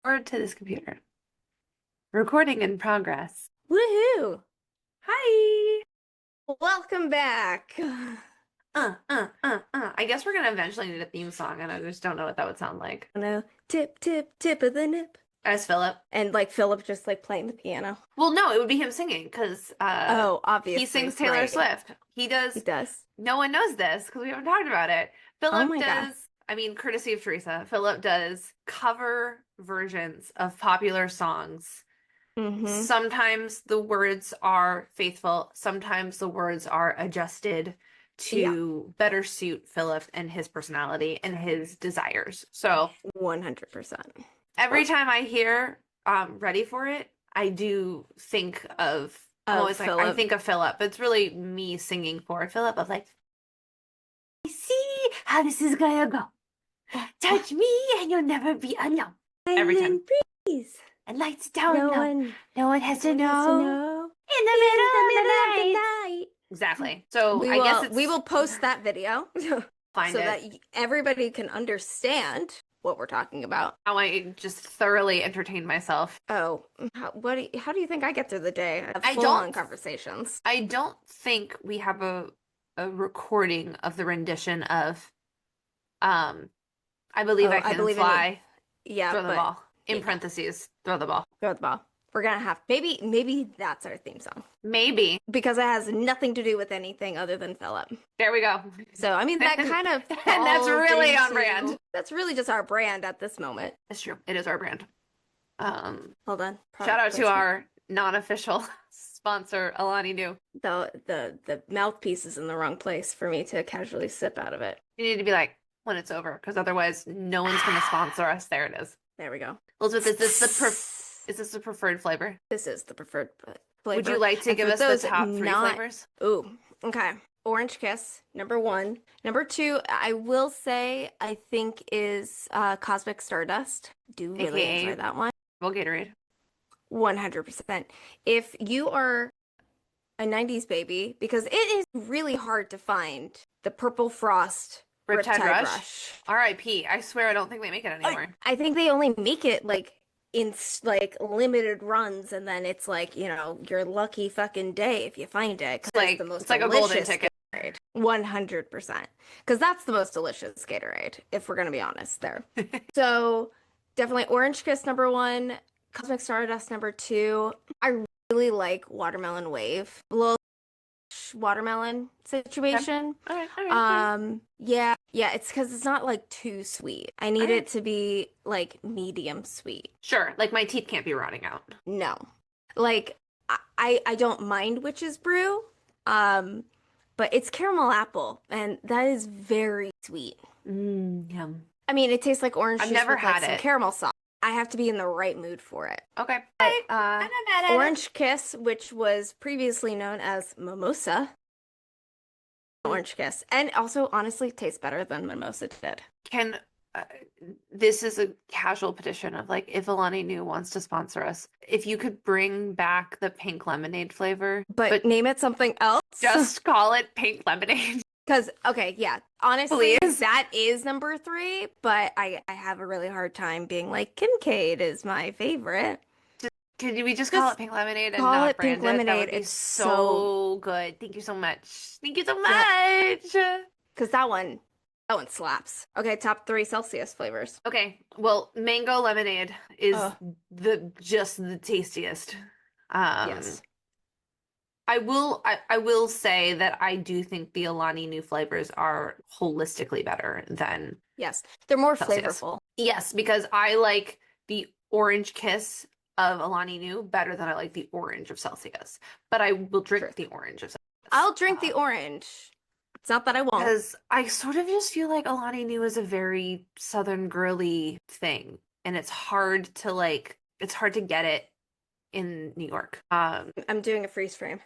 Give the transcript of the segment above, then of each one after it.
Or to this computer. Recording in progress. Woohoo! Hi. Welcome back. I guess we're gonna eventually need a theme song, and I just don't know what that would sound like. No, tip, tip, tip of the nip. As Philip. And like Philip just like playing the piano. Well, no, it would be him singing because Oh, he obviously, sings Taylor right. Swift. He He does. does. No one knows this because we haven't talked about it. Oh Philip my God. does. I mean, courtesy of Teresa, Philip does cover versions of popular songs. Mm-hmm. Sometimes the words are faithful, sometimes the words are adjusted Yeah, to better suit Philip and his personality and his desires. So 100%. every time I hear Ready for It, I do think of, I'm Of always like, I Philip. think of Philip. It's really me singing for Philip of like, I see how this is gonna go. Touch me and you'll never be alone. Every time. Island breeze. And lights down No low. one, No one has to no one has to know. know. In the In middle the of the middle of the night. night. Exactly. So We I guess will we it's will post that video find so that it. everybody can understand what we're talking about. How I just thoroughly entertain myself. Oh, how do you think I get through the day? I have I full-on don't conversations. I don't think we have a recording of the rendition of um I believe Oh, I I can believe in you. fly, Yeah, throw the but ball. In yeah, parentheses, throw the ball. throw the ball. We're gonna have maybe that's our theme song Maybe. because it has nothing to do with anything other than Philip. There we go. So, I mean, that kind of And that's falls really on into brand. that's really just our brand at this moment. It's true. It is our brand. Hold on, Shout product out to placement. our non-official sponsor, Alani Nu. The mouthpiece is in the wrong place for me to casually sip out of it. You need to be like when it's over, because otherwise no one's gonna sponsor us. There it is. There we go. Elizabeth, is this the preferred flavor? This is the preferred Would you flavor. like to And give for us the those top three not, flavors? ooh, okay. Orange Kiss, number one. Number two, I will say, I think is Cosmic Stardust. Do really enjoy AKA that one. Full Gatorade. 100%. If you are a 90s baby, because it is really hard to find the Purple Frost Riptide Riptide Rush. Rush. R.I.P. I swear I don't think they make it anymore. I think they only make it like in like limited runs, and then it's like, your lucky fucking day if you find it, because it's the most It's like a golden delicious ticket. Gatorade. 100%. Because that's the most delicious Gatorade, if we're gonna be honest there. So definitely Orange Kiss number one, Cosmic Stardust number two. I really like Watermelon Wave. Little watermelon Okay. situation. All right. Yeah, it's because it's not like too sweet. I need All right. it to be like medium sweet. Sure. Like my teeth can't be rotting out. No. Like I don't mind witch's brew. Um, but it's caramel apple, and that is very sweet. Yum. I mean, it tastes like orange I've juice never with like had some it. caramel sauce. I have to be in the right mood for it. Okay. But I'm not mad at it. Orange Kiss, which was previously known as Mimosa, Orange Kiss, and also honestly tastes better than Mimosa did. Can uh, this is a casual petition of like if Alani Nu wants to sponsor us, if you could bring back the pink lemonade flavor, But name it something else. just call it pink lemonade, Because, okay, yeah, honestly, please. that is number three, but I have a really hard time being like, Kincaid is my favorite. Could we just call it Just pink lemonade and call not it pink brand it? That would lemonade. be It's so, so good. Thank you so much. Thank you so yep, much. because that one slaps. Okay, top three Celsius flavors. Okay, well, mango lemonade is Oh, just the tastiest. Um, yes, I will say that I do think the Alani Nu flavors are holistically better than yes. They're more Celsius. flavorful. Yes, because I like the orange kiss of Alani Nu better than I like the orange of Celsius. But I will drink Truth. the orange of Celsius. I'll drink the orange. It's not that I won't. Because I sort of just feel like Alani Nu is a very Southern girly thing, and it's hard to get it in New York. I'm doing a freeze frame.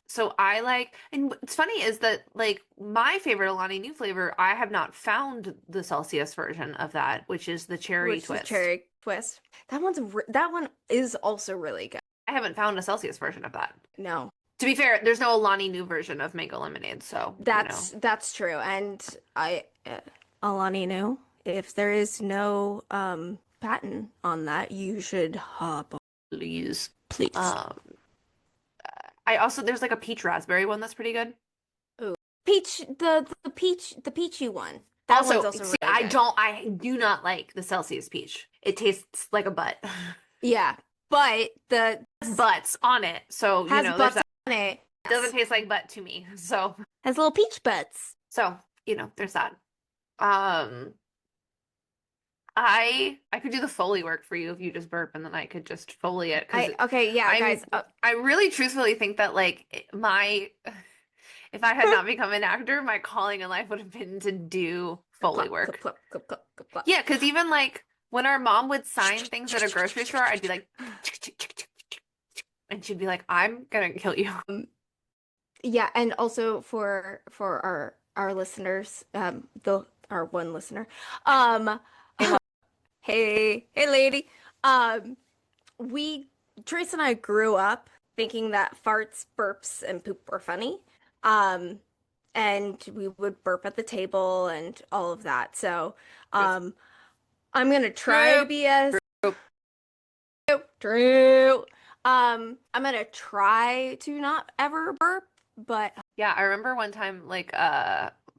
So I like, and what's funny is that like my favorite Alani Nu flavor, I have not found the Celsius version of that, which is the cherry Which is twist. cherry twist. That one is also really good. I haven't found a Celsius version of that. No. To be fair, there's no Alani Nu version of mango lemonade, so That's true. And Alani knew if there is no patent on that, you should hop on, Please. please. I also there's like a peach raspberry one that's pretty good. Ooh. Peach, the peachy one. That Also, one's also see, really good. I do not like the Celsius peach. It tastes like a butt. Yeah, but the Butts on it. So, has there's butts that. on it. It doesn't taste like butt to me. Has little peach butts. There's that. Um, I could do the Foley work for you if you just burp and then I could just Foley it Okay, yeah, guys. I really truthfully think that like my if I had not become an actor, my calling in life would have been to do Foley work. Clap, clap, clap, clap, clap. Yeah, because even like when our mom would sign things at a grocery store, I'd be like, and she'd be like, "I'm gonna kill you." Yeah, and also for our listeners, our one listener, um, hey lady, we Trace and I grew up thinking that farts, burps, and poop were funny, um, and we would burp at the table and all of that. So, I'm gonna try to be as true. I'm gonna try to not ever burp, but Yeah, I remember one time like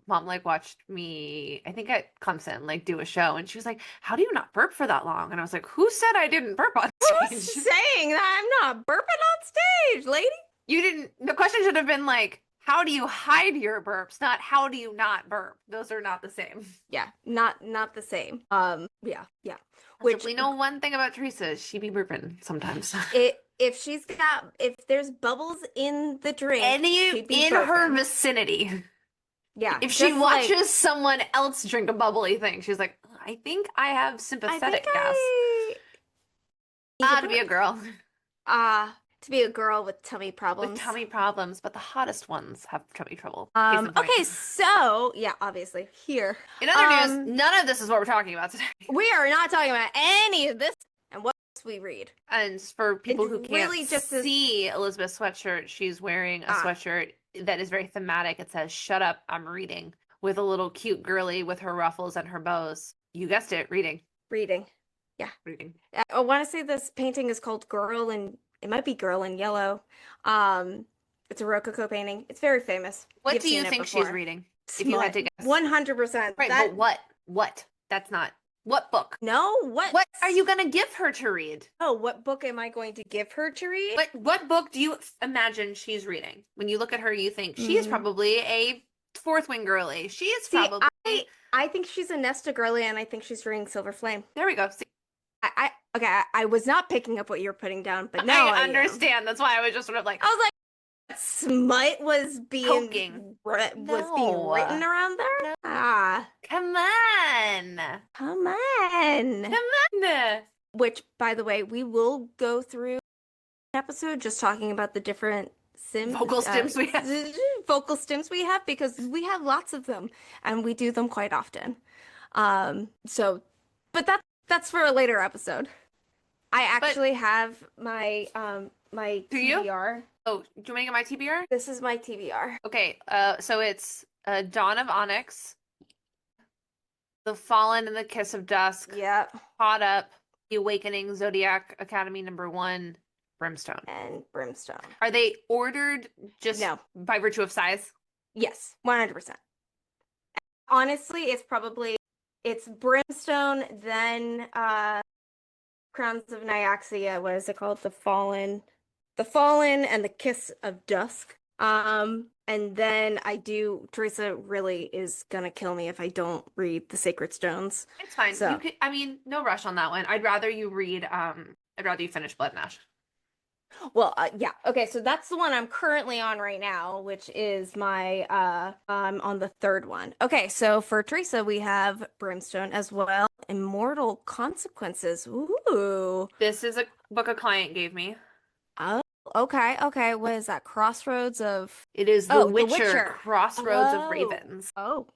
mom like watched me, I think at Clemson, like do a show and she was like, "How do you not burp for that long?" And I was like, "Who said I didn't burp on who's stage?" saying that I'm not burping on stage, lady? You didn't, the question should have been like, "How do you hide your burps?" Not how do you not burp. Those are not the same. Yeah, not the same. Yeah. Which we know one thing about Teresa, she be burping sometimes. If there's bubbles in the drink, Any she'd be in burping. her vicinity. Yeah. If she just watches someone else drink a bubbly thing, she's like, "I think I have I sympathetic think gas." To be a girl. To be a girl with tummy With problems. tummy problems, but the hottest ones have tummy trouble. Case in point. Okay, so yeah, obviously here. In other news, none of this is what we're talking about today. We are not talking about any of this and what we read. And for people who can't really just see Elizabeth's sweatshirt, she's wearing a sweatshirt that is very thematic. It says, "Shut up, I'm reading," with a little cute girly with her ruffles and her bows. You guessed it, reading. Reading. Yeah. Reading. I want to say this painting is called Girl in, it might be Girl in Yellow. It's a Rococo painting. It's very famous. What You've do you seen it think before. she's reading? If you had to guess. 100%. Right, but what? What? That's not. What book? No, what? What are you going to give her to read? Oh, what book am I going to give her to read? What book do you imagine she's reading? When you look at her, you think she is probably a fourth wing girly. She is probably. I think she's a Nesta girly, and I think she's reading Silver Flame. There we go. See, I was not picking up what you're putting down, but now I understand. That's why I was just sort of like. I was like, smut was being Poking. being No. written around there. No. Come on. Come on. Come on. Which, by the way, we will go through an episode just talking about the different Vocal stims we have. Vocal stims we have, because we have lots of them and we do them quite often. But that's for a later episode. I actually have my my Do you? TBR. Oh, do you want to get my TBR? This is my TBR. Okay, so it's Dawn of Onyx, The Fallen and the Kiss of Dusk, Yep. Caught Up, The Awakening, Zodiac Academy #1, Brimstone. And Brimstone. Are they ordered just No. by virtue of size? Yes, 100%. Honestly, it's Brimstone, then Crowns of Nyaxia, what is it called? The Fallen and the Kiss of Dusk. And then Teresa really is gonna kill me if I don't read the Sacred Stones. It's fine. So. You could, I mean, no rush on that one. I'd rather you finish Blood and Ash. Well, yeah. Okay, so that's the one I'm currently on right now, which is my I'm on the third one. Okay, so for Teresa, we have Brimstone as well. Immortal Consequences. Ooh. This is a book a client gave me. Oh, okay. What is that? Crossroads of... It is Oh, The The Witcher, Witcher. Crossroads of Oh. Ravens. Oh.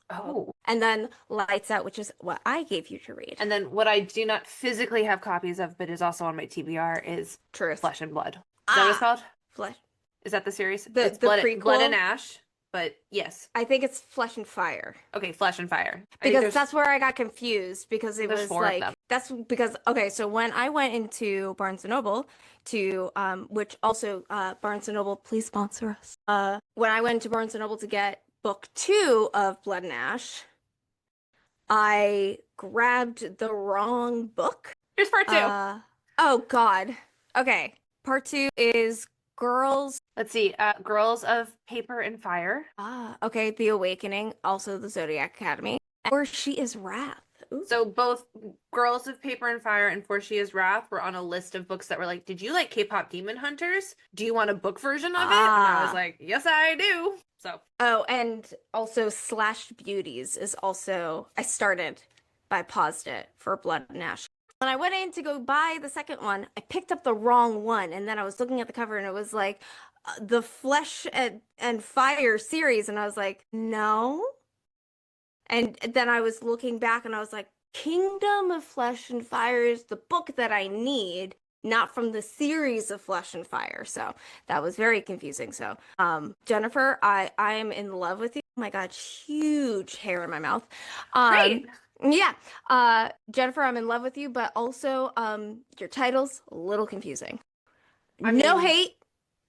Oh. And then Lights Out, which is what I gave you to read. And then what I do not physically have copies of, but is also on my TBR, is Truth. Flesh and Blood. Is that what it's called? Flesh. Is that the series? The It's Blood, prequel? Blood and Ash. but yes. I think it's Flesh and Fire. Okay, Flesh and Fire. Because that's where I got confused because it there's was 4 of like them. that's because okay, so when I went into Barnes and Noble to which also Barnes and Noble, please sponsor us. When I went to Barnes and Noble to get book 2 of Blood and Ash, I grabbed the wrong book. Here's part 2. Oh God. Okay. Part 2 is Girls. Let's see. Girls of Paper and Fire. Okay. The Awakening, also the Zodiac Academy, or She Is Wrath. Ooh. So both Girls of Paper and Fire and For She Is Wrath were on a list of books that were like, did you like K-pop Demon Hunters? Do you want a book version of it? And I was like, yes, I do. So. Oh, and also Slashed Beauties is also, I paused it for Blood and Ash. When I went in to go buy the second one, I picked up the wrong one. And then I was looking at the cover and it was like the Flesh and Fire series. And I was like, no. And then I was looking back and I was like, Kingdom of Flesh and Fire is the book that I need, not from the series of Flesh and Fire. So that was very confusing. So, Jennifer, I am in love with you. Oh my God, huge hair in my mouth. Great. Yeah. Jennifer, I'm in love with you, but also, your title's a little confusing. No hate,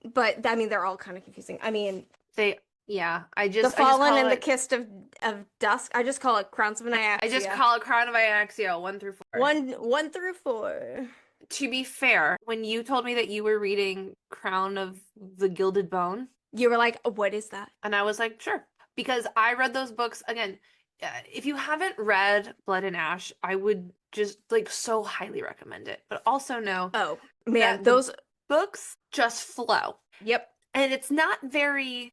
but I mean, they're all kind of confusing. I mean, yeah, The Fallen and the Kissed of Dusk. I just call it Crowns of Nyaxia. I just call it Crown of Nyaxia 1 through 4. 1 through 4. To be fair, when you told me that you were reading Crown of the Gilded Bone, you were like, what is that? And I was like, sure. Because I read those books, again, if you haven't read Blood and Ash, I would just like so highly recommend it. But also know, oh man, those books just flow. Yep. And it's not very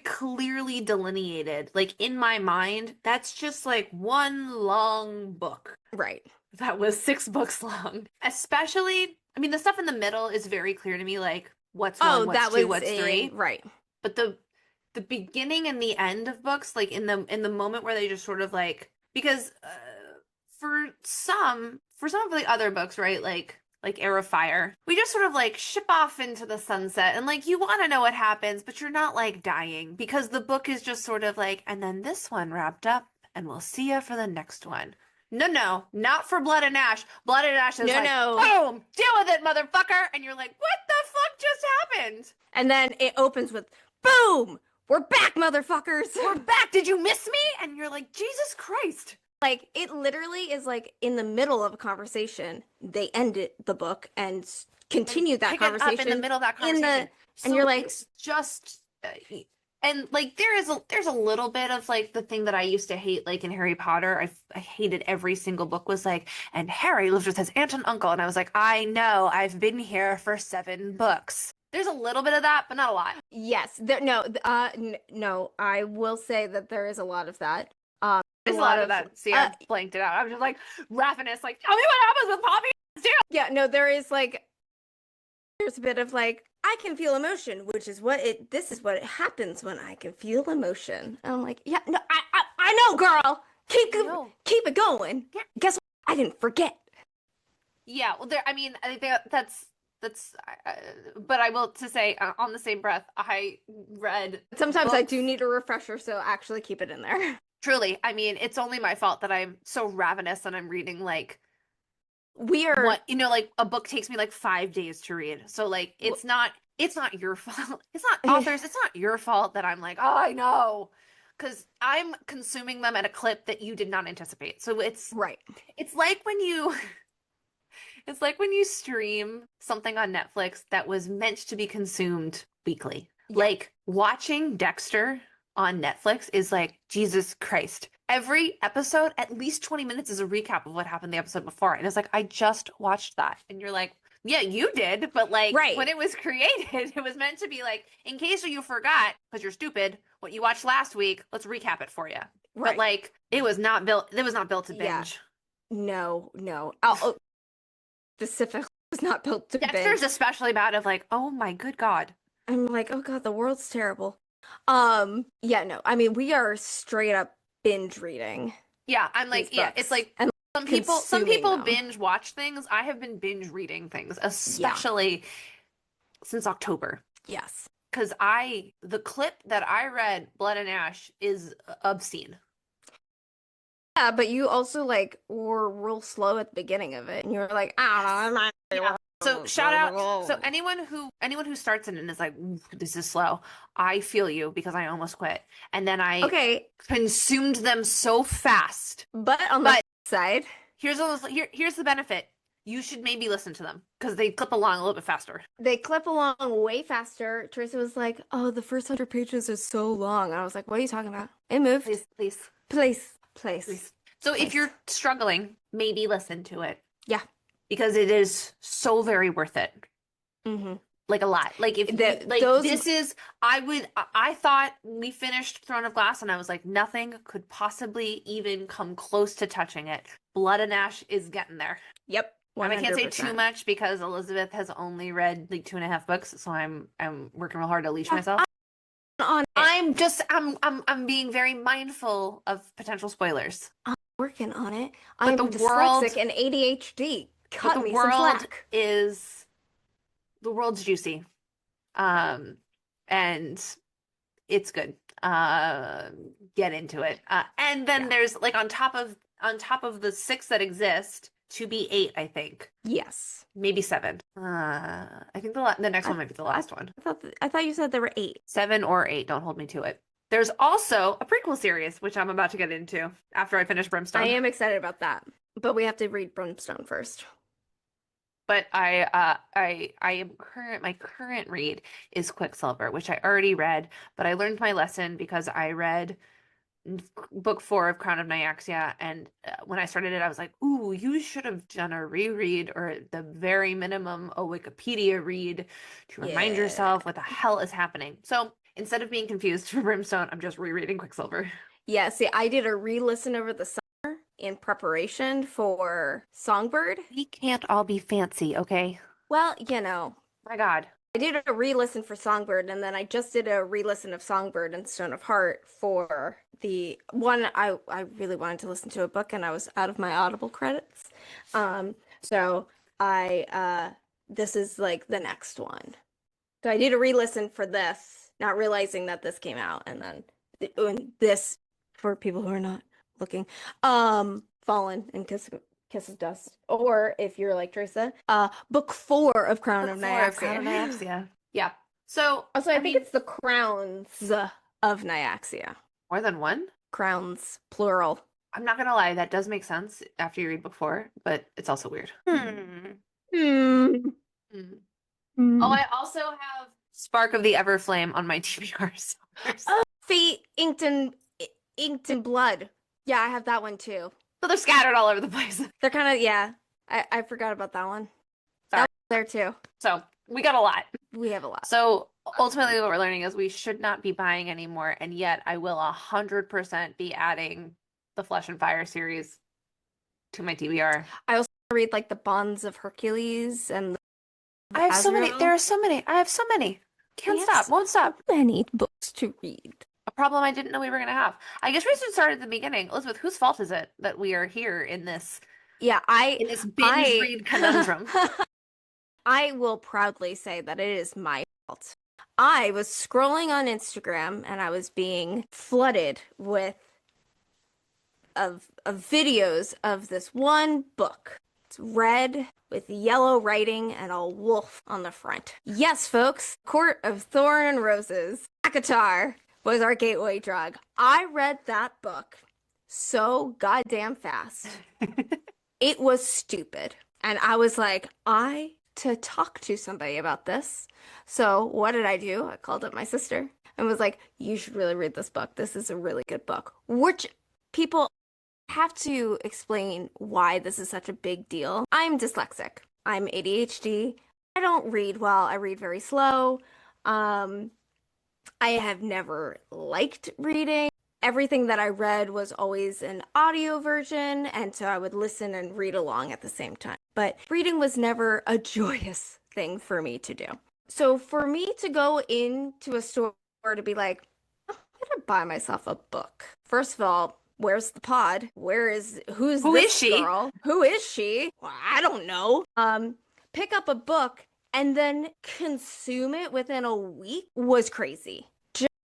clearly delineated. Like in my mind, that's just like one long book. Right. That was 6 books long. Especially, I mean, the stuff in the middle is very clear to me, like what's 1, what's 2, what's 3. Right. But the beginning and the end of books, like in the moment where they just sort of like, because for some of the other books, right, like Air of Fire, we just sort of like ship off into the sunset and like you want to know what happens, but you're not like dying because the book is just sort of like, and then this one wrapped up and we'll see you for the next one. No, not for Blood and Ash. Blood and Ash is boom, deal with it, motherfucker. And you're like, what the fuck just happened? And then it opens with, boom, we're back, motherfuckers. We're back. Did you miss me? And you're like, Jesus Christ. Like, it literally is like in the middle of a conversation, they end the book and continue that conversation. Up in the middle of that conversation. And you're like, it's just, and like there's a little bit of like the thing that I used to hate, like in Harry Potter. I hated every single book was like, and Harry lived with his aunt and uncle. And I was like, I know, I've been here for 7 books. There's a little bit of that, but not a lot. Yes. No, I will say that there is a lot of that. There's a lot of that. See, I blanked it out. I was just like, Ravenous, like, tell me what happens with Poppy. Yeah, no, there's a bit of like, I can feel emotion, which is this is what happens when I can feel emotion. And I'm like, yeah, no, I know, girl. Keep it going. Yeah. Guess what? I didn't forget. Yeah, well, I think that's, but I will to say on the same breath, I read. Sometimes I do need a refresher, so actually keep it in there. Truly, I mean, it's only my fault that I'm so ravenous and I'm reading like weird. Like a book takes me like 5 days to read. So like, it's not your fault. It's not authors. It's not your fault that I'm like, oh, I know, because I'm consuming them at a clip that you did not anticipate. So it's right. It's like when you. It's like when you stream something on Netflix that was meant to be consumed weekly. Yeah. Like watching Dexter on Netflix is like, Jesus Christ. Every episode, at least 20 minutes is a recap of what happened the episode before. And it's like, I just watched that. And you're like, yeah, you did. But like, when it was created, it was meant to be like, in case you forgot, because you're stupid, what you watched last week, let's recap it for you. Right. But like, it was not built to binge. Yeah. No. Specifically was not built to Dexter's binge. Especially bad of like, oh my good God. I'm like, oh God, the world's terrible. Yeah, no, I mean, we are straight up binge reading. Yeah, I'm like, yeah, it's like and some people binge watch things. I have been binge reading things, especially since October. Yes. because the clip that I read, Blood and Ash, is obscene. Yeah, but you also like were real slow at the beginning of it, and you were like, I don't know, I'm not. Yeah. So shout out. So anyone who starts it and is like, "Ooh, this is slow," I feel you because I almost quit, and then I Okay, consumed them so fast. but on the But side, here's the benefit. You should maybe listen to them because they clip along a little bit faster. they clip along way faster. Teresa was like, "Oh, the first 100 pages is so long." I was like, "What are you talking about?" It moved. Please, please, Place. please. So if Place. you're struggling, maybe listen to it Yeah. because it is so very worth it. Mm-hmm. Like a lot. Like if you like Those. this is I thought we finished Throne of Glass and I was like nothing could possibly even come close to touching it. Blood and Ash is getting there. Yep. And I can't say too 100%. much because Elizabeth has only read like 2.5 books, so I'm working real hard to leash Yeah, myself. I'm on it. I'm being very mindful of potential spoilers. I'm working on it. But I'm the world dyslexic and ADHD. but Cut the me some world slack. is the world's juicy. Um and it's good. Uh, get into it. And then Yeah. there's like on top of the six that exist to be eight, I think. Yes. Maybe seven. I think the next I, one might be the I last one. I thought you said there were 8. Seven or eight. Don't hold me to it. There's also a prequel series, which I'm about to get into after I finish I Brimstone. am excited about that, but we have to read Brimstone first. But my current read is Quicksilver, which I already read, but I learned my lesson because I read book 4 of Crown of Nyaxia, and when I started it, I was like, "Ooh, you should have done a reread, or at the very minimum, a Wikipedia read to remind Yeah. yourself what the hell is happening." So instead of being confused for Brimstone, I'm just rereading Quicksilver. Yeah, see, I did a re-listen over the summer in preparation for Songbird. We can't all be fancy, okay? Well, My God. I did a re-listen for Songbird, and then I just did a re-listen of Songbird and Stone of Heart for the one I really wanted to listen to a book, and I was out of my Audible credits. So this is like the next one. So I did a re-listen for this, not realizing that this came out, and then this for people who are not looking, Fallen and Kiss of Dust, or if you're like Teresa, book 4 of Crown Book of 4 of Crown of Nyaxia. Nyaxia. Yeah. So, Also, I think mean, it's the crowns of Nyaxia. more than one? Crowns, plural. I'm not gonna lie, that does make sense after you read book 4, but it's also weird. Hmm. Hmm. Oh, Hmm. I also have Spark of the Everflame on my TBRs. Oh, Fate inked in blood. Yeah, I have that one too. So they're scattered all over the place. They're kind of, yeah. I forgot about that one. Sorry. That was there too. So we got a lot. We have a lot. So ultimately, what we're learning is we should not be buying anymore, and yet I will 100% be adding the Flesh and Fire series to my TBR. I also read like the Bonds of Hercules and I have so many. Azrael. There are so many. I have so many. Can't We have stop. so Won't stop. many books to read. A problem I didn't know we were gonna have. I guess we should start at the beginning. Elizabeth, whose fault is it that we are here in this Yeah, binge read conundrum? I will proudly say that it is my fault. I was scrolling on Instagram and I was being flooded with of videos of this one book. It's red with yellow writing and a wolf on the front. Yes, folks, Court of Thorn and Roses. ACOTAR was our gateway drug. I read that book so goddamn fast. It was stupid. And I was like, to talk to somebody about this. So what did I do? I called up my sister and was like, you should really read this book. This is a really good book. Which people have to explain why this is such a big deal. I'm dyslexic. I'm ADHD. I don't read well. I read very slow. I have never liked reading. Everything that I read was always an audio version, and so I would listen and read along at the same time. But reading was never a joyous thing for me to do. So for me to go into a store to be like, I'm gonna buy myself a book. First of all, where's the pod? Who Who this is she? girl? Who is she? Well, I don't know. Pick up a book and then consume it within a week was crazy.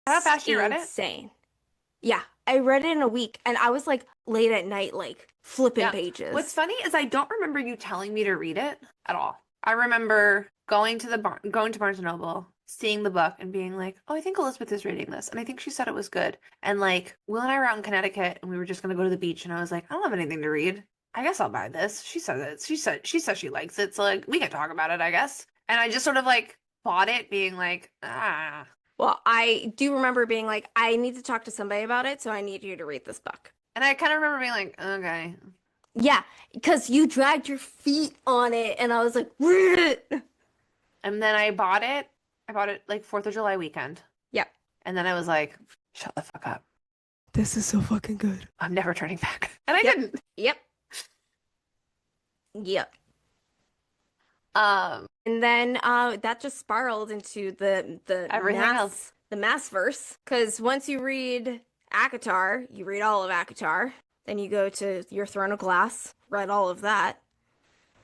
How Just fast you read it? insane. Yeah, I read it in a week and I was like late at night, like flipping Yeah. What's pages. funny is I don't remember you telling me to read it at all. I remember going to Barnes and Noble, seeing the book and being like, "Oh, I think Elizabeth is reading this." And I think she said it was good. And like Will and I were out in Connecticut and we were just gonna go to the beach and I was like, "I don't have anything to read. I guess I'll buy this." She said it. She says she likes it. So like we can talk about it, I guess. And I just sort of like bought it being like, "Ah." Well, I do remember being like, I need to talk to somebody about it, so I need you to read this book. And I kind of remember being like, "Okay." Yeah, because you dragged your feet on it, and I was like, read it. And then I bought it. I bought it like 4th of July weekend. Yep. And then I was like, shut the fuck up. This is so fucking good. I'm never turning back. And I Yep. didn't. Yep. Yep. Um, And then that just spiraled into Everything else. the mass verse. Because once you read ACOTAR, you read all of ACOTAR. Then you go to your Throne of Glass, read all of that.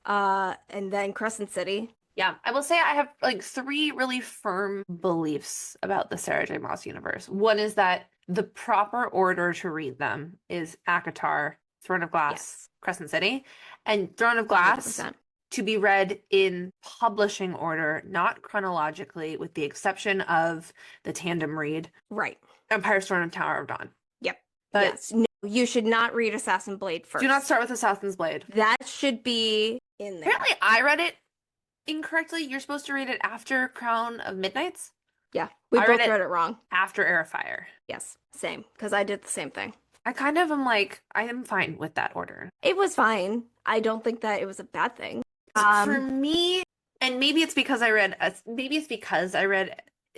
And then Crescent City. Yeah, I will say I have like 3 really firm beliefs about the Sarah J. Maas universe. One is that the proper order to read them is ACOTAR, Throne of Glass, Yes. Crescent City, and Throne of Glass 100%. to be read in publishing order, not chronologically, with the exception of the tandem read, Right. Empire Storm and Tower of Dawn. Yep. But Yes. No, you should not read Assassin Blade first. do not start with Assassin's Blade. That should be in there. Apparently, I read it incorrectly. You're supposed to read it after Crown of Midnights, Yeah. We I both read it- read it wrong. after Air of Fire. Yes. Same. Because I did the same thing. I kind of am like, I am fine with that order. It was fine. I don't think that it was a bad thing. For me, and maybe it's because I read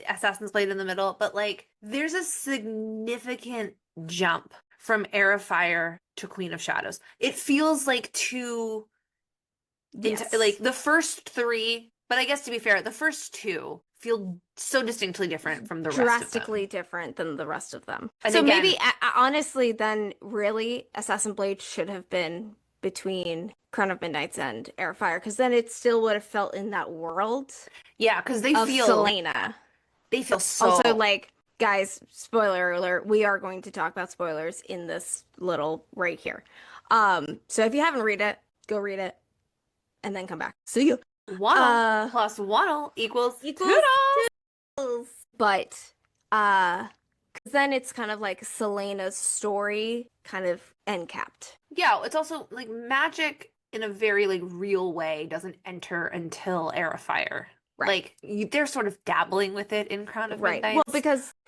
Assassin's Blade in the middle, but like there's a significant jump from Heir of Fire to Queen of Shadows. It feels like Yes. like the first 3, but I guess to be fair, the first 2 feel so distinctly different from the rest of them. Drastically different than the rest of them. And So again- maybe, honestly, then really Assassin Blade should have been between Crown of Midnights and Air of Fire, because then it still would have felt in that world Yeah, because they of feel Selena. so Also, like, guys, spoiler alert, we are going to talk about spoilers in this little right here. So if you haven't read it, go read it and then come back. See you. Waddle plus Waddle equals Equals Toodles. But 'cause then it's kind of like Selena's story kind of end capped. Yeah, it's also like magic in a very like real way doesn't enter until Heir of Fire. Right. Like they're sort of dabbling with it in Crown of Right. Midnight. Well,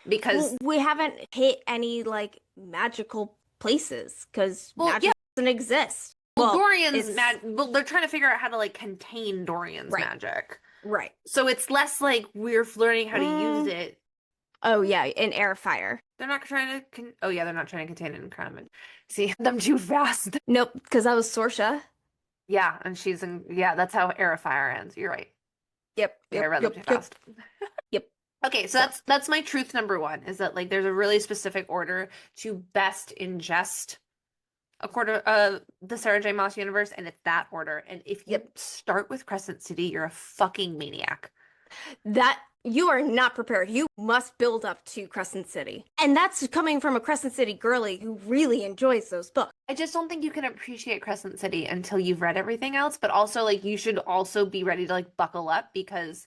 because we haven't hit any like magical places because magic doesn't exist. well, Well, Dorian's it's- well, they're trying to figure out how to like contain Dorian's Right. magic. Right. So it's less like we're learning how to use it. Oh yeah, in Air of Fire. They're not trying to. Oh yeah, they're not trying to contain it in Crown of Midnight. See them too fast. Nope, because that was Sorsha. Yeah, and she's in. Yeah, that's how Heir of Fire ends. You're right. Yep. Yeah, I read them too fast. Yep. Okay, so that's my truth number 1 is that like there's a really specific order to best ingest the Sarah J. Maas universe, and it's that order. And if you start with Crescent City, you're a fucking maniac. That you are not prepared. You must build up to Crescent City. And that's coming from a Crescent City girly who really enjoys those books. I just don't think you can appreciate Crescent City until you've read everything else, but also like you should also be ready to like buckle up because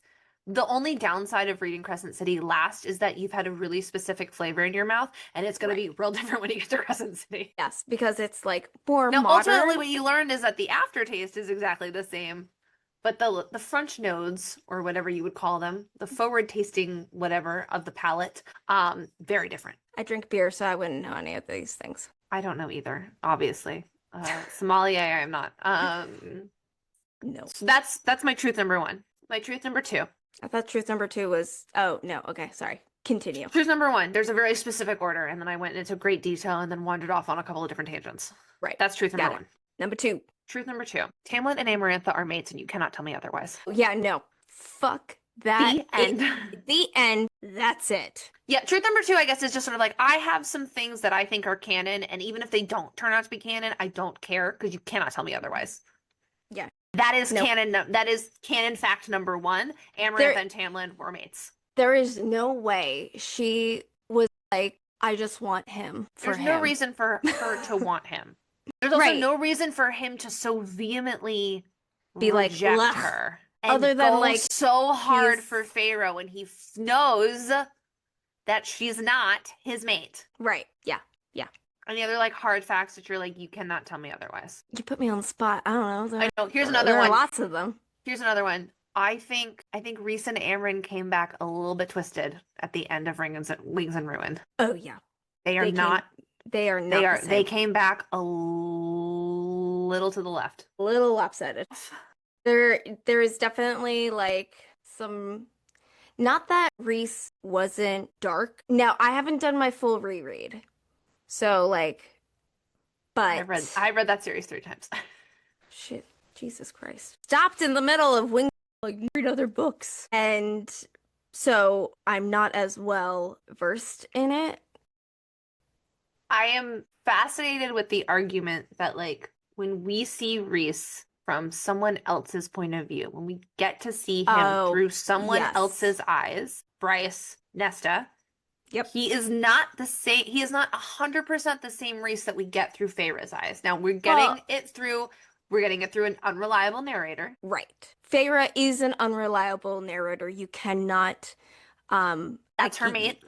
the only downside of reading Crescent City last is that you've had a really specific flavor in your mouth and it's going to be real different when you get to Crescent City. Yes, because it's like more Now, modern. ultimately what you learned is that the aftertaste is exactly the same, but the French nodes, or whatever you would call them, the forward tasting whatever of the palate, very different. I drink beer, so I wouldn't know any of these things. I don't know either, obviously. Sommelier, I am not. No. So that's my truth number 1. My truth number 2. I thought truth number 2 was... Oh, no. Okay, sorry. Continue. Truth number 1, there's a very specific order, and then I went into great detail and then wandered off on a couple of different tangents. Right. That's truth number 1. Number 2. Truth number 2. Tamlin and Amarantha are mates, and you cannot tell me otherwise. Yeah, no. Fuck that. The end. The end. That's it. Yeah, truth number 2, I guess, is just sort of like, I have some things that I think are canon, and even if they don't turn out to be canon, I don't care, because you cannot tell me otherwise. Yeah. That is Nope. canon. That is canon fact number one. Amaranth There and Tamlin were mates. there is no way she was like, I just want him for There's no him. reason for her to want him. There's also Right. no reason for him to so vehemently Be like, reject ugh. her Other and than go like so hard he's for Pharaoh when he knows that she's not his mate. right. Yeah. Yeah. Any other like hard facts that you're like, you cannot tell me otherwise? You put me on the spot. I don't know. I know. Here's another There are one. lots of them. Here's another one. I think Rhys and Amryn came back a little bit twisted at the end of Wings and Ruin. Oh yeah. They are They not. they are They not are. the They same. came back a little to the left. A little lopsided. There is definitely like some, not that Reese wasn't dark. Now, I haven't done my full reread. So like, I but read that series 3 times. shit, Jesus Christ. Stopped in the middle of Wing, like read other books. And so I'm not as well versed in it. I am fascinated with the argument that like when we see Reese from someone else's point of view, when we get to see him Oh, through someone yes. else's eyes, Bryce, Nesta, Yep. he is not the same. He is not 100% the same Reese that we get through Feyre's eyes. Now we're getting it through an unreliable narrator. Right. Feyre is an unreliable narrator. You cannot That's her mate.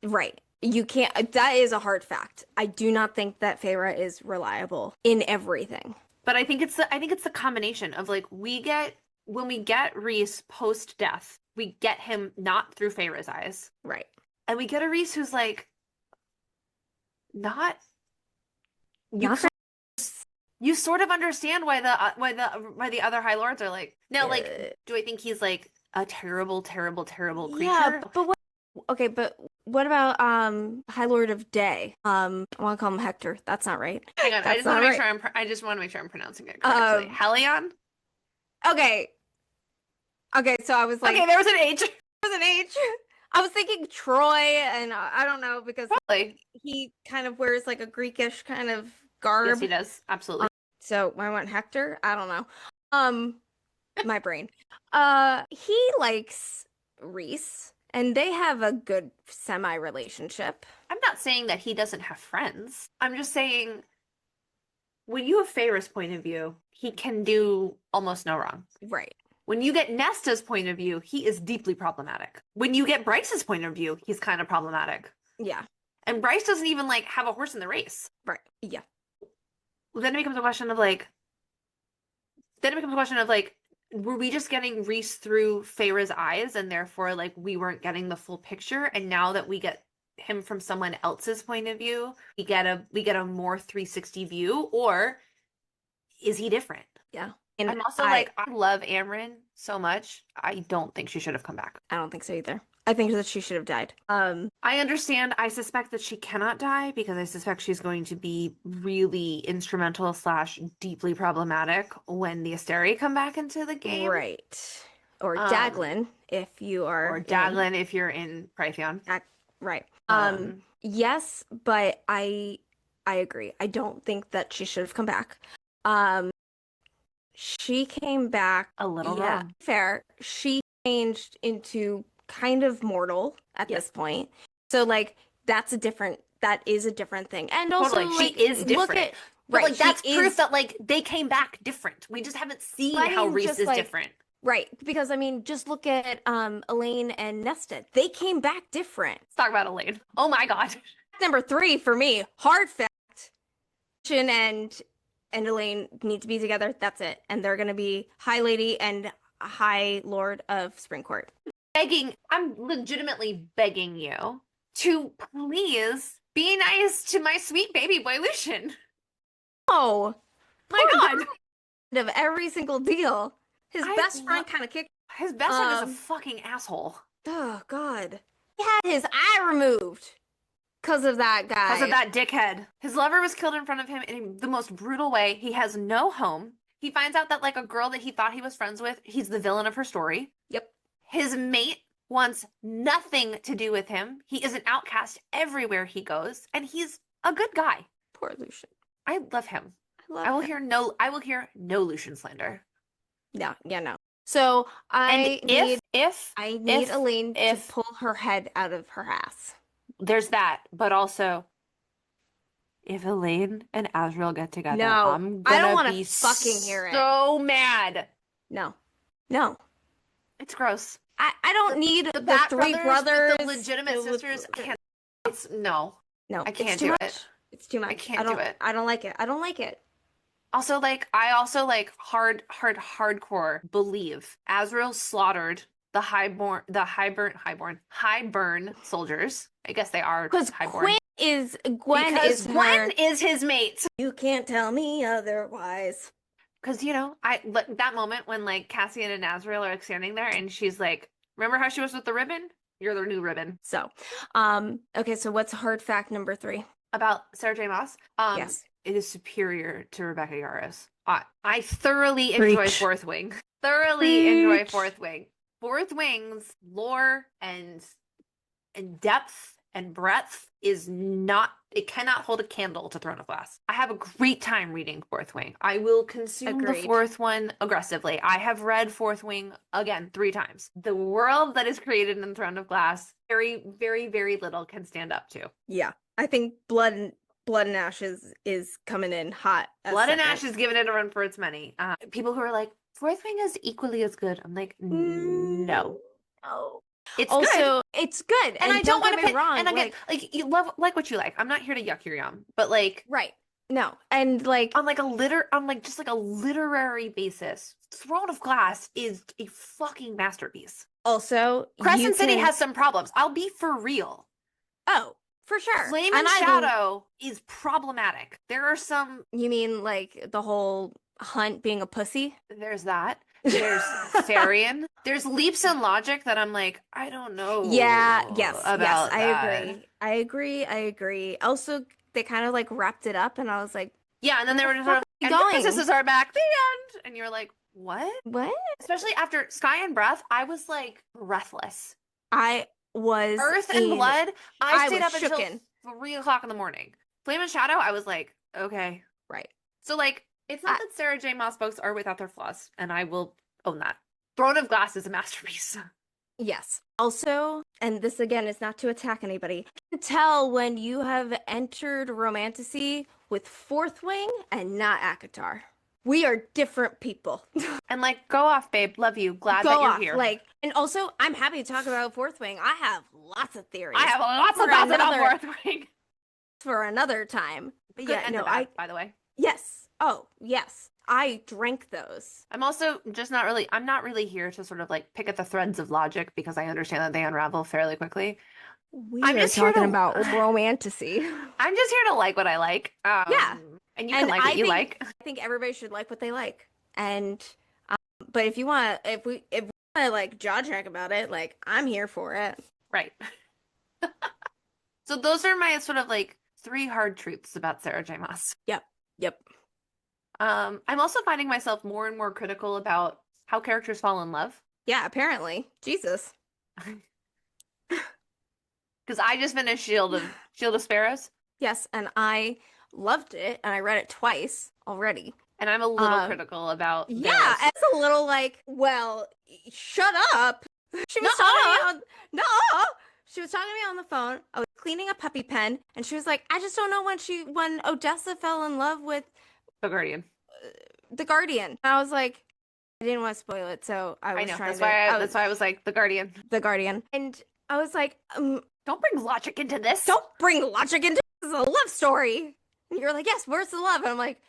Right. You can't, that is a hard fact. I do not think that Feyre is reliable in everything. But I think it's the combination of like when we get Reese post death, we get him not through Feyre's eyes. Right. And we get a Reese who's like not you Not you sort of understand why the other High Lords are like now like do I think he's like a terrible creature? Yeah, but okay, but what about High Lord of Day? I want to call him Hector. That's not right. Hang on, That's not right. I just want to make sure I'm pronouncing it correctly. Helion? Okay. Okay, so I was like, okay, there was an H. There was an H. I was thinking Troy, and I don't know because Probably. he kind of wears like a Greekish kind of garb. Yes, he does. Absolutely. So I went Hector. I don't know. My brain. He likes Reese, and they have a good semi-relationship. I'm not saying that he doesn't have friends. I'm just saying when you have Feyre's point of view, he can do almost no wrong. Right. When you get Nesta's point of view, he is deeply problematic. When you get Bryce's point of view, he's kind of problematic. Yeah. And Bryce doesn't even like have a horse in the race. Right. Yeah. Well, then it becomes a question of like, were we just getting Reese through Feyre's eyes and therefore like we weren't getting the full picture? And now that we get him from someone else's point of view, we get a more 360 view, or is he different? Yeah. And I'm also I love Amryn so much. I don't think she should have come back. I don't think so either. I think that she should have died. I understand. I suspect that she cannot die because I suspect she's going to be really instrumental / deeply problematic when the Asteri come back into the game. Right. Or Daglin, if you are. Or Daglin, if you're in Prythion. Right. Yes, but I agree. I don't think that she should have come back. She came back a little wrong. Fair. She changed into kind of mortal at this point. So like that is a different thing. And also totally. Like, she is different. But like that's proof that like they came back different. We just haven't seen how Reese is different. Right. Because I mean, just look at Elaine and Nesta. They came back different. Let's talk about Elaine. Oh my god. Number 3 for me, hard fact. Christian and Elaine need to be together. That's it. And they're gonna be High Lady and High Lord of Springcourt. I'm legitimately begging you to please be nice to my sweet baby boy Lucian. Oh my god. Of every single deal. His best friend kind of kicked. His best friend is a fucking asshole. Oh god. He had his eye removed because of that guy. Because of that dickhead. His lover was killed in front of him in the most brutal way. He has no home. He finds out that like a girl that he thought he was friends with, he's the villain of her story. Yep. His mate wants nothing to do with him. He is an outcast everywhere he goes, and he's a good guy. Poor Lucian. I love him. I will hear no Lucian slander. No, yeah, no. So And I need Elaine to if pull her head out of her ass. there's that, but also if Elaine and Azriel get together, No, I'm I don't gonna want to be fucking hear it. so mad. No, no. It's gross. I don't need The the Bat three brothers with the brothers. legitimate sisters can't. It's no. No, I it's can't too do it. much. It's too I much. can't do it. I don't like it. I don't like it. Also, like, I also like hardcore believe Azrael slaughtered the highborn soldiers. I guess they are Because highborn. Gwen Because is her. Gwen is his mate. You can't tell me otherwise. Because, that moment when like Cassian and Azrael are like standing there and she's like, remember how she was with the ribbon? You're the new ribbon. So, okay, so what's hard fact number 3? About Sarah J. Maas. Yes. It is superior to Rebecca Yarros. I thoroughly enjoy Preach. Fourth Wing. Thoroughly enjoy Preach. Fourth Wing. Fourth Wing's lore and depth and breadth is not, it cannot hold a candle to Throne of Glass. I have a great time reading Fourth Wing. I will consume the Agreed. fourth one aggressively. I have read Fourth Wing again 3 times. The world that is created in Throne of Glass, very, very, very little can stand up to. Yeah. I think Blood and Ashes is coming in hot. Blood and Ash is giving it a run for its money. People who are like, Fourth Wing is equally as good. I'm like, no. No. It's Also, good. It's good. And I don't want to get me wrong. And again, like you love like what you like. I'm not here to yuck your yum, but like right. No. And like on like just like a literary basis, Throne of Glass is a fucking masterpiece. also Crescent City has some problems. I'll be for real. Oh, for sure. Flame and Shadow is problematic. There are some. You mean like the whole Hunt being a pussy? There's that. There's Therian. There's leaps in logic that I'm like, I don't know. Yeah, yes, About I that. agree. I agree. Also, they kind of like wrapped it up, and I was like, yeah, and then they were just sort of, and going? princesses are back, the end. And you're like, what? What? Especially after Sky and Breath, I was like breathless. I was Earth and Blood, I stayed up until shooken. 3 o'clock in the morning. Flame and Shadow, I was like, okay. Right. So like, it's not that Sarah J. Maas books are without their flaws, and I will own that. Throne of Glass is a masterpiece. Yes. Also, and this again is not to attack anybody, you can tell when you have entered romantasy with Fourth Wing and not Akatar. We are different people. And like, go off, babe. Love you. Glad that you're here. Like, and also, I'm happy to talk about Fourth Wing. I have lots of theories. I have lots of thoughts about Fourth Wing. For another time. But yeah, no, by the way. Yes. Oh, yes. I drank those. I'm also just I'm not really here to sort of like pick at the threads of logic because I understand that they unravel fairly quickly. I'm just talking about romantasy. I'm just here to like what I like. Yeah. And you can like what you like. I think everybody should like what they like. And, but if you want, if we want to like jaw jack about it, like I'm here for it. Right. So those are my sort of like 3 hard truths about Sarah J. Maas. Yep. I'm also finding myself more and more critical about how characters fall in love. Yeah, apparently. Jesus. Because I just finished Shield of Sparrows. Yes, and I loved it, and I read it twice already. And I'm a little critical about yeah, Varys. it's a little like, well, shut up. She was talking She was talking to me on the phone. I was cleaning a puppy pen, and she was like, I just don't know when Odessa fell in love with The Guardian. The Guardian. And I was like, I didn't want to spoil it, so I was trying that's why I was like, The Guardian. The Guardian. And I was like, don't bring logic into this. Don't bring logic into this. This is a love story. And you're like, yes, where's the love? And I'm like,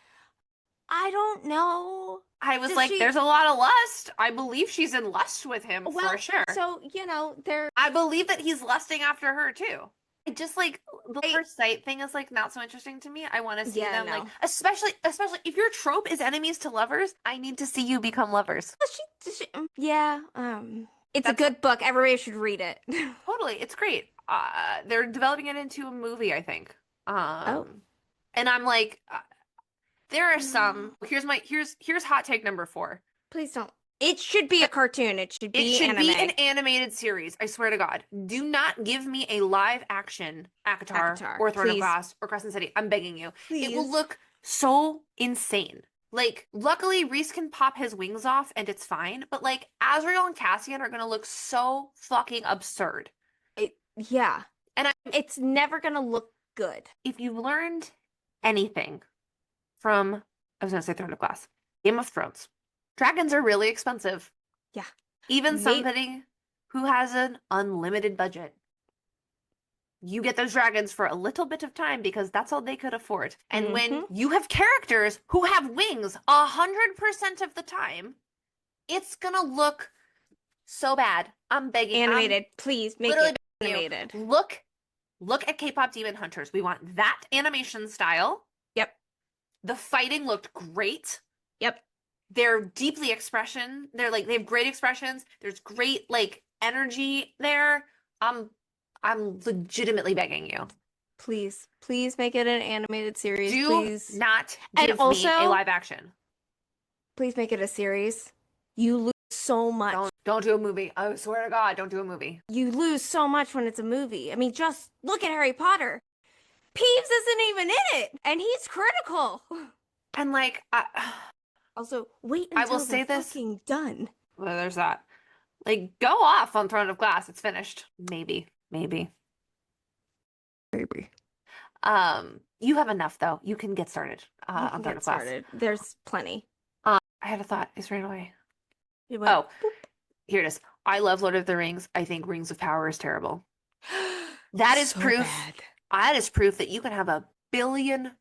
I don't know. I was like, there's a lot of lust. I believe she's in lust with him for sure. So, I believe that he's lusting after her too. I just like the first sight thing is like not so interesting to me. I want to see them like, especially if your trope is enemies to lovers, I need to see you become lovers. It's a good book. Everybody should read it. Totally, it's great. They're developing it into a movie, I think. And I'm like, there are some. Here's hot take number 4. Please don't. It should be a cartoon. It should be an animated series. I swear to God. Do not give me a live action Akatar or Throne of Glass or Crescent City. I'm begging you. Please. It will look so insane. Like, luckily, Reese can pop his wings off and it's fine, but like, Azriel and Cassian are gonna look so fucking absurd. Yeah. And It's never gonna look good. if you've learned anything from, I was gonna say Throne of Glass, Game of Thrones, dragons are really expensive. Yeah. Even Maybe somebody who has an unlimited budget. You get those dragons for a little bit of time because that's all they could afford. And when you have characters who have wings 100% of the time, it's gonna look so bad. I'm begging. animated. Please make Literally it begging animated. you. Look at K-pop Demon Hunters. We want that animation style. Yep. The fighting looked great. Yep. They're deeply expression. They're like they have great expressions. There's great like energy there. I'm legitimately begging you. Please, please make it an animated series, Do please. not And give also, me a live action. please make it a series. You lose so much. Don't do a movie. I swear to God, don't do a movie. You lose so much when it's a movie. I mean, just look at Harry Potter. Peeves isn't even in it, and he's critical. And like, Also, wait I until will say they're this. fucking done. Well, there's that. Like, go off on Throne of Glass. It's finished. Maybe. Maybe. You have enough though. You can get started You on can Throne get of Glass. started. There's plenty. I had a thought. It's right away. It went, Oh, here it is. I love Lord of the Rings. I think Rings of Power is terrible. That is so proof. bad. That is proof that you can have $1 billion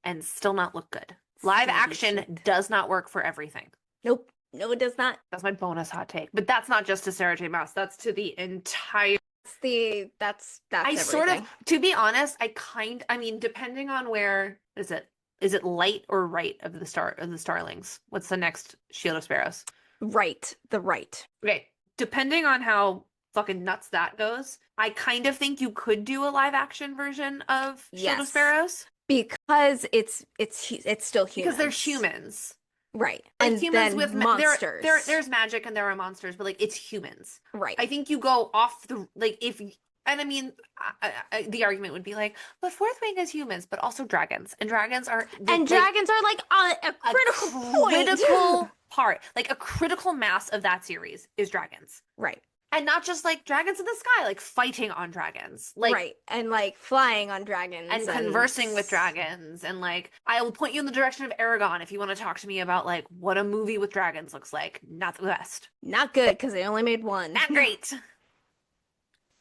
and still not look good. Live Still be action shit. does not work for everything. Nope. No, it does not. That's my bonus hot take. But that's not just to Sarah J. Maas. That's to the entire. That's I everything. sort of, to be honest, I mean, depending on where is it? Is it light or right of the starlings? What's the next Shield of Sparrows? Right. The right. Okay, depending on how fucking nuts that goes, I kind of think you could do a live action version of Shield of Yes. Sparrows Because it's still humans. because they're humans. Right. Like And humans then with monsters. there's magic and there are monsters, but like it's humans. Right. I think you go off the like if and I mean the argument would be like, but Fourth Wing is humans, but also dragons, and dragons are and dragons are like a critical point. Critical part, like a critical mass of that series is dragons, Right. and not just like dragons in the sky, like fighting on dragons, like right. And like flying on dragons and conversing with dragons, and like I will point you in the direction of Aragon if you want to talk to me about like what a movie with dragons looks like. Not the best. Not good because they only made one. Not great.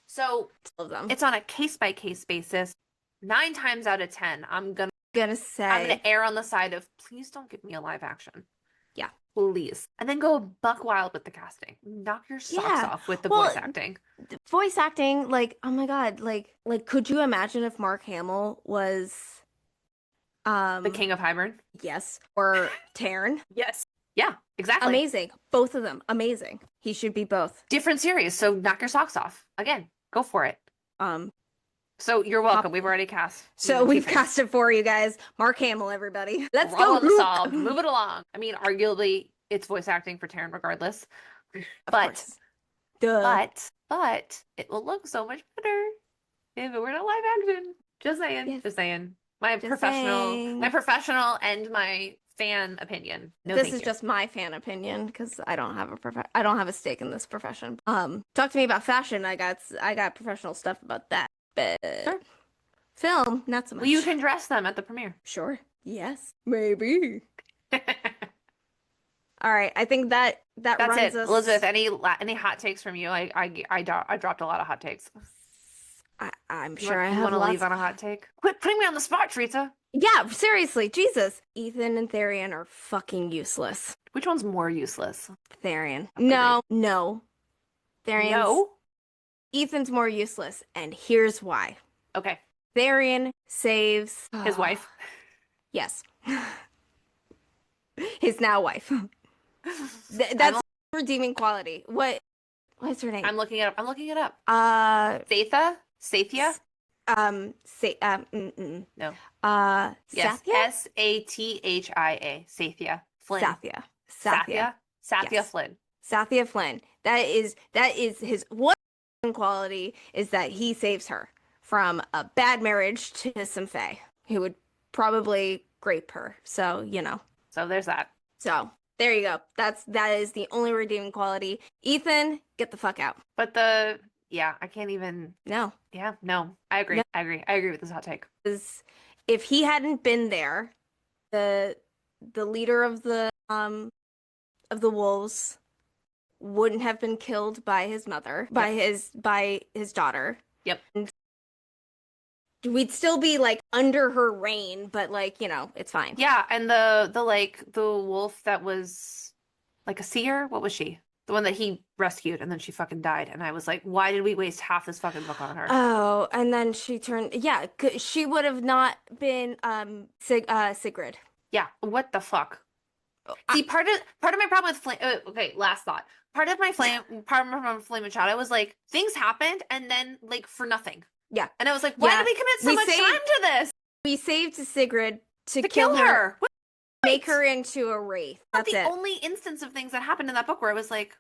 So Of them. it's on a case by case basis. 9 times out of 10, I'm gonna err on the side of please don't give me a live action. Yeah. Please. And then go buck wild with the casting. Knock your socks off with the voice acting. Voice acting, like, oh my God, like could you imagine if Mark Hamill was The King of Hybern? yes, or Taryn? Yes. Yeah, exactly. Amazing. Both of them. Amazing. He should be both. Different series, so knock your socks off. Again, go for it. So you're welcome. We've already cast. So we've cast it for you guys. Mark Hamill, everybody. Let's go. Problem solved. Move it along. I mean, arguably, it's voice acting for Taryn regardless. But it will look so much better if it were not live action. Just saying. Yes. Just saying. My professional and my fan opinion. No, this is just my fan opinion because I don't have a stake in this profession. Talk to me about fashion. I got professional stuff about that. But sure. Film, not so much. Well, you can dress them at the premiere. Sure. Yes. Maybe. All right. I think that's runs it. us. Elizabeth, any hot takes from you? I dropped a lot of hot takes. I'm sure I have want to leave on a hot take? Quit putting me on the spot, Teresa. Yeah, seriously, Jesus. Ethan and Therian are fucking useless. Which one's more useless? Therian. No. Therian's. No. Ethan's more useless, and here's why. Okay. Therian saves his wife. Yes. His now wife. That's redeeming quality. What's her name? I'm looking it up. Sathya? No. Yes. Sathya? Sathia. Sathya. Flynn. Sathya. Yes. Flynn. Sathya Flynn. That is his one quality is that he saves her from a bad marriage to some fae who would probably grape her. So, So there's that. So there you go. That is the only redeeming quality. Ethan, get the fuck out. But yeah, I can't even. No. Yeah, no, I agree. No. I agree. I agree with this hot take. Because if he hadn't been there, the leader of the wolves wouldn't have been killed by his mother, by his daughter. Yep. And we'd still be like under her reign, but like, it's fine. Yeah, and the wolf that was like a seer, what was she? The one that he rescued and then she fucking died. And I was like, why did we waste half this fucking book on her? Oh, and then she turned, yeah, she would have not been Sigrid. Yeah, what the fuck? See, part of my problem with Flame. Okay, last thought. Part of my Flame Machado was like things happened and then like for nothing. Yeah, and I was like, why did we commit so much time to this? We saved Sigrid to kill her. Make her into a wraith. That's the only instance of things that happened in that book where I was like,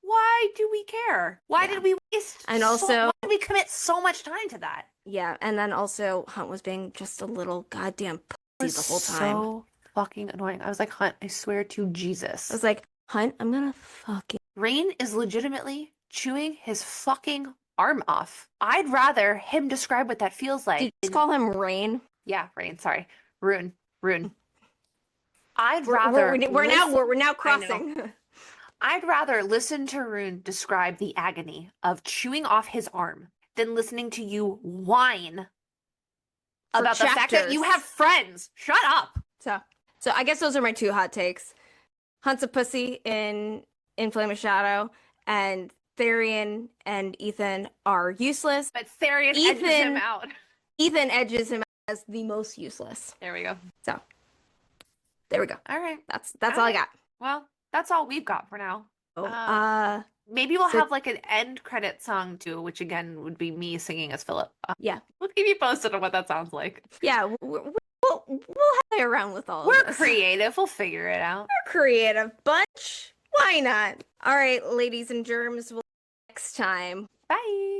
why do we care? Why did we waste? And also, why did we commit so much time to that? Yeah, and then also Hunt was being just a little goddamn pussy the whole time. So fucking annoying. I was like, Hunt, I swear to Jesus. I was like, Hunt, I'm gonna fucking. Rain is legitimately chewing his fucking arm off. I'd rather him describe what that feels like. Did you just call him Rain? Yeah, Rain. Sorry, Rune. I'd rather. We're now crossing. I'd rather listen to Rune describe the agony of chewing off his arm than listening to you whine about the fact that you have friends. Shut up. So I guess those are my two hot takes. Hunt's a pussy in Flame of Shadow, and Therian and Ethan are useless. But Therian edges him out. Ethan edges him out as the most useless. There we go. So there we go. All right. That's all I got. Well, that's all we've got for now. Oh, maybe we'll have like an end credit song too, which again would be me singing as Philip. Yeah. We'll keep you posted on what that sounds like. Yeah, we'll play around with all We're of this. creative. We'll figure it out. We're a creative bunch. Why not? All right, ladies and germs, we'll see you next time. Bye.